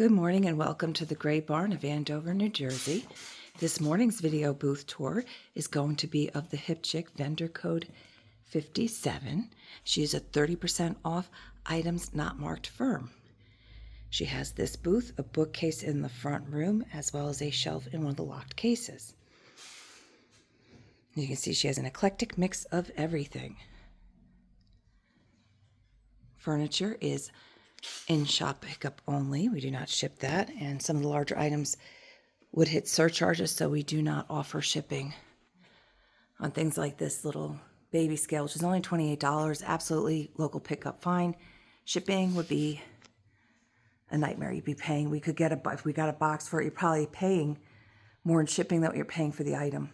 Good morning and welcome to the Gray Barn of Andover, New Jersey. This morning's video booth tour is going to be of the Hip Chick vendor code 57. She is at 30% off items not marked firm. She has this booth, a bookcase in the front room, as well as a shelf in one of the locked cases. You can see she has an eclectic mix of everything. Furniture is in-shop pickup only. We do not ship that, and some of the larger items would hit surcharges, so we do not offer shipping on things like this little baby scale, which is only $28. Absolutely local pickup fine. Shipping would be a nightmare. You'd be paying, if we got a box for it, you're probably paying more in shipping than what you're paying for the item.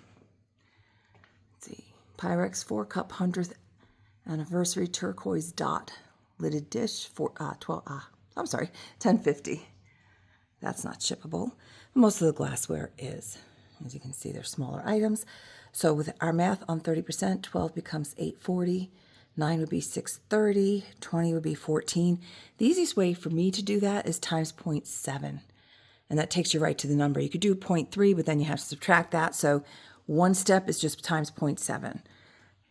Let's see, Pyrex 4-cup 100th anniversary turquoise dot lidded dish for $10.50. That's not shippable. Most of the glassware is. As you can see, they're smaller items. So with our math on 30%, 12 becomes $8.40, 9 would be $6.30, 20 would be $14. The easiest way for me to do that is times 0.7, and that takes you right to the number. You could do 0.3, but then you have to subtract that. So one step is just times 0.7.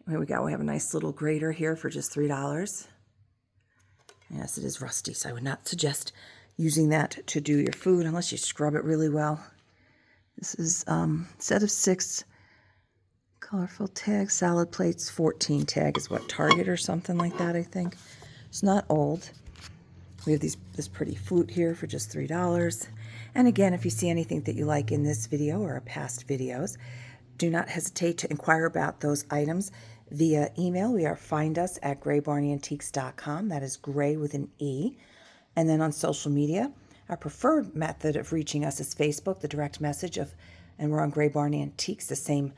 Here we go. We have a nice little grater here for just $3. Yes, it is rusty, so I would not suggest using that to do your food unless you scrub it really well. This is a set of 6 colorful tags, salad plates, 14 tag is what, Target or something like that, I think. It's not old. We have this pretty flute here for just $3. And again, if you see anything that you like in this video or our past videos, do not hesitate to inquire about those items via email. We are find us at graybarnyantiques.com. That is gray with an E. And then on social media, our preferred method of reaching us is Facebook, the direct message and we're on Gray Barn Antiques, the same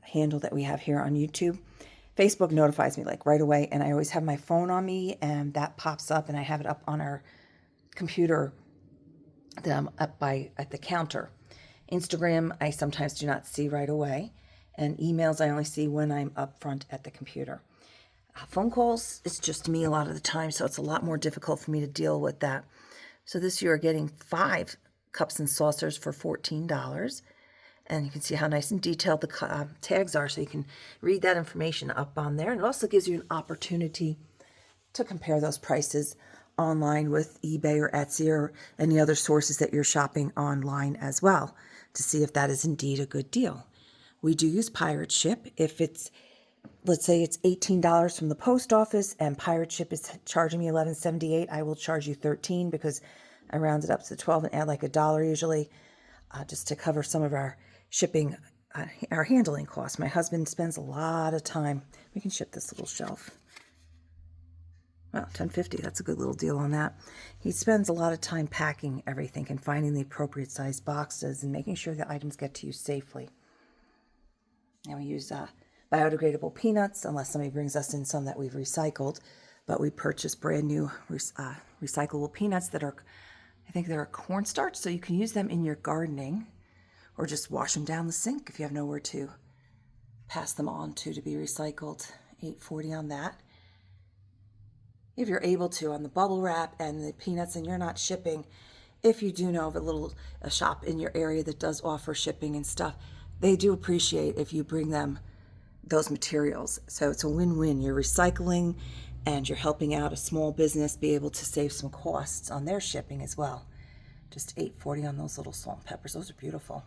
handle that we have here on YouTube. Facebook notifies me like right away, and I always have my phone on me, and that pops up, and I have it up on our computer that I'm up at the counter. Instagram, I sometimes do not see right away. And emails I only see when I'm up front at the computer. Phone calls, it's just me a lot of the time, so it's a lot more difficult for me to deal with that. So this you are getting 5 cups and saucers for $14. And you can see how nice and detailed the tags are, so you can read that information up on there. And it also gives you an opportunity to compare those prices online with eBay or Etsy or any other sources that you're shopping online as well, to see if that is indeed a good deal. We do use pirate ship. If it's, let's say it's $18 from the post office and pirate ship is charging me $11.78, I will charge you $13 because I round it up to 12 and add like $1 usually, just to cover some of our shipping, our handling costs. My husband spends a lot of time. We can ship this little shelf. Well, $10.50, that's a good little deal on that. He spends a lot of time packing everything and finding the appropriate size boxes and making sure the items get to you safely. And we use biodegradable peanuts, unless somebody brings us in some that we've recycled. But we purchase brand new recyclable peanuts that are, I think they're cornstarch, so you can use them in your gardening or just wash them down the sink if you have nowhere to pass them on to be recycled. $8.40 on that. If you're able to, on the bubble wrap and the peanuts and you're not shipping, if you do know of a shop in your area that does offer shipping and stuff, they do appreciate if you bring them those materials. So it's a win-win. You're recycling and you're helping out a small business be able to save some costs on their shipping as well. Just $8.40 on those little salt and peppers. Those are beautiful.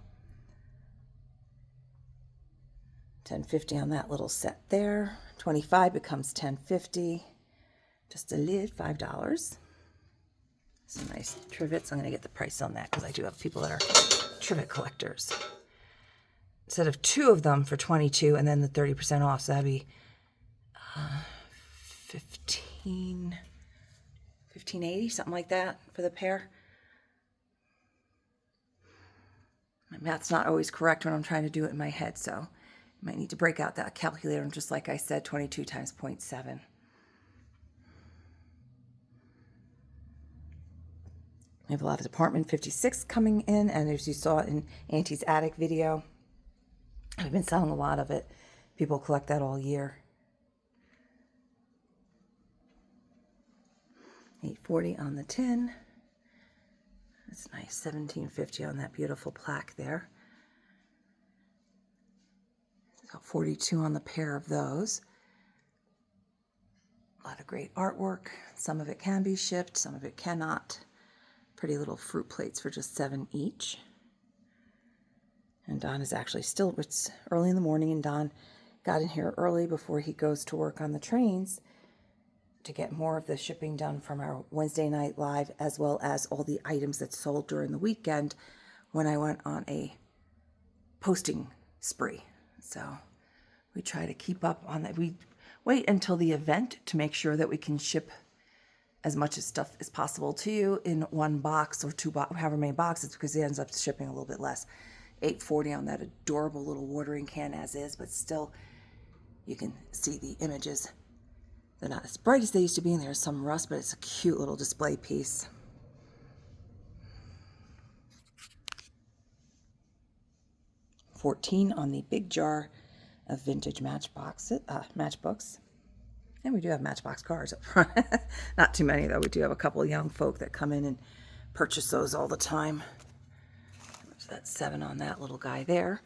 $10.50 on that little set there. 25 becomes $10.50. Just a lid, $5. Some nice trivets. I'm going to get the price on that because I do have people that are trivet collectors. Instead of 2 of them for $22 and then the 30% off, so that'd be $15.80, something like that for the pair. My math's not always correct when I'm trying to do it in my head, so you might need to break out that calculator. And just like I said, 22 times 0.7. We have a lot of Department 56 coming in, and as you saw in Auntie's Attic video, I've been selling a lot of it. People collect that all year. $8.40 on the tin. That's nice, $17.50 on that beautiful plaque there. So $42 on the pair of those. A lot of great artwork. Some of it can be shipped, some of it cannot. Pretty little fruit plates for just $7 each. And Don is actually still, it's early in the morning, and Don got in here early before he goes to work on the trains to get more of the shipping done from our Wednesday night live, as well as all the items that sold during the weekend when I went on a posting spree. So we try to keep up on that. We wait until the event to make sure that we can ship as much as stuff as possible to you in one box or two, however many boxes, because it ends up shipping a little bit less. $8.40 on that adorable little watering can as is, but still you can see the images. They're not as bright as they used to be, and there's some rust, but it's a cute little display piece. $14 on the big jar of vintage matchbooks. And we do have Matchbox cars up front. Not too many, though. We do have a couple of young folk that come in and purchase those all the time. So that's $7 on that little guy there.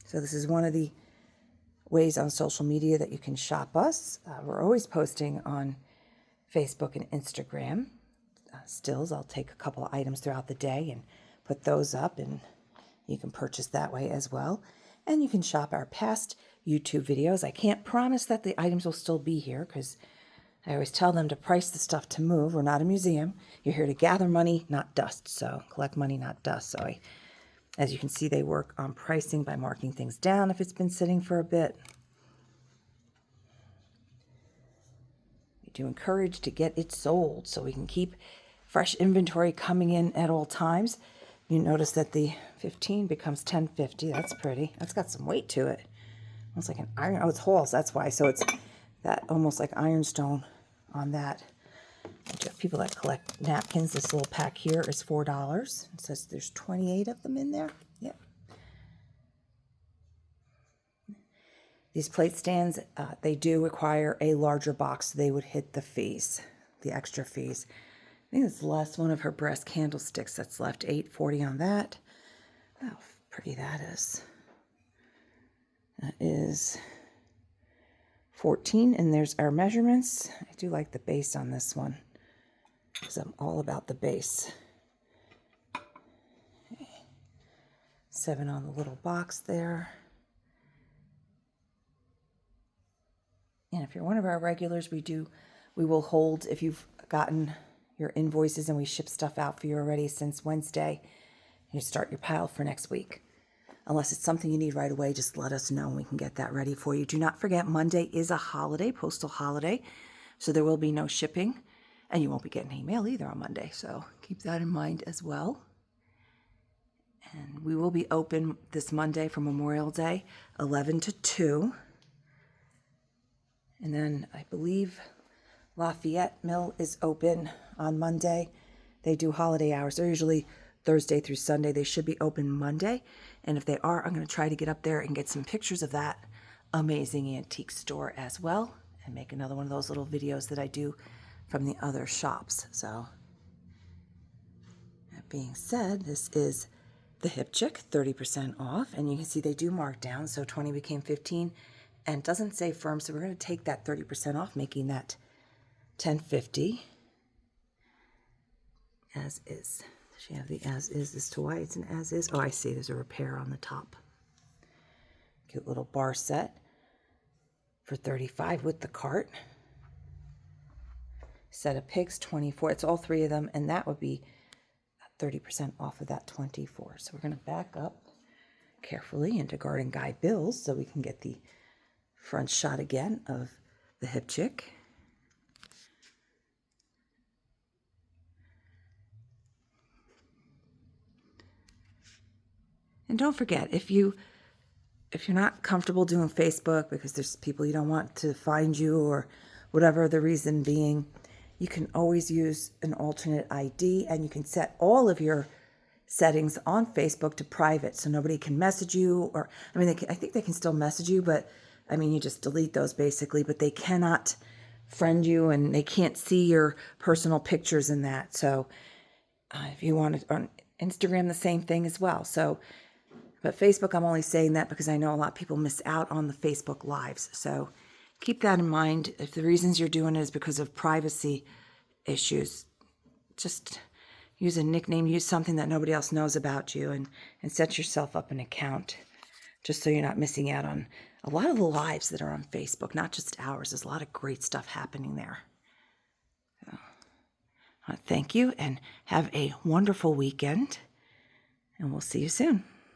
So this is one of the ways on social media that you can shop us. We're always posting on Facebook and Instagram. Stills, I'll take a couple of items throughout the day and put those up, and you can purchase that way as well. And you can shop our past YouTube videos. I can't promise that the items will still be here, because I always tell them to price the stuff to move. We're not a museum. You're here to gather money, not dust. So collect money, not dust. So as you can see, they work on pricing by marking things down if it's been sitting for a bit. We do encourage to get it sold so we can keep fresh inventory coming in at all times. You notice that the 15 becomes $10.50. That's pretty. That's got some weight to it. Almost like an iron. Oh, it's whole, so that's why. So it's that almost like ironstone on that. People that collect napkins, this little pack here is $4. It says there's 28 of them in there. Yep. These plate stands, they do require a larger box. They would hit the fees, the extra fees. I think it's the last one of her brass candlesticks that's left. $8.40 on that. How pretty that is. That is $14, and there's our measurements. I do like the base on this one, because I'm all about the base. Okay. $7 on the little box there. And if you're one of our regulars, we will hold, if you've gotten your invoices and we ship stuff out for you already since Wednesday, you start your pile for next week. Unless it's something you need right away, just let us know and we can get that ready for you. Do not forget, Monday is a holiday, postal holiday, so there will be no shipping, and you won't be getting any mail either on Monday, so keep that in mind as well. And we will be open this Monday for Memorial Day, 11 to 2. And then I believe Lafayette Mill is open on Monday. They do holiday hours. They're usually Thursday through Sunday. They should be open Monday. And if they are, I'm going to try to get up there and get some pictures of that amazing antique store as well, and make another one of those little videos that I do from the other shops. So that being said, this is the Hip Chick, 30% off. And you can see they do mark down. So 20 became 15. And it doesn't say firm, so we're going to take that 30% off, making that $10.50. As is. Does she have the as is as to why it's an as is? Oh, I see. There's a repair on the top. Cute little bar set for $35 with the cart. Set of pigs, $24. It's all three of them, and that would be 30% off of that $24. So we're going to back up carefully into Garden Guy bills so we can get the front shot again of the Hip Chick. And don't forget, if you're not comfortable doing Facebook because there's people you don't want to find you or whatever the reason being, you can always use an alternate ID, and you can set all of your settings on Facebook to private so nobody can message you, or I think they can still message you, but I mean, you just delete those basically, but they cannot friend you and they can't see your personal pictures in that. So if you want to, on Instagram, the same thing as well. So, but Facebook, I'm only saying that because I know a lot of people miss out on the Facebook Lives. So keep that in mind. If the reasons you're doing it is because of privacy issues, just use a nickname, use something that nobody else knows about you, and set yourself up an account just so you're not missing out on a lot of the lives that are on Facebook, not just ours. There's a lot of great stuff happening there. So, thank you and have a wonderful weekend, and we'll see you soon.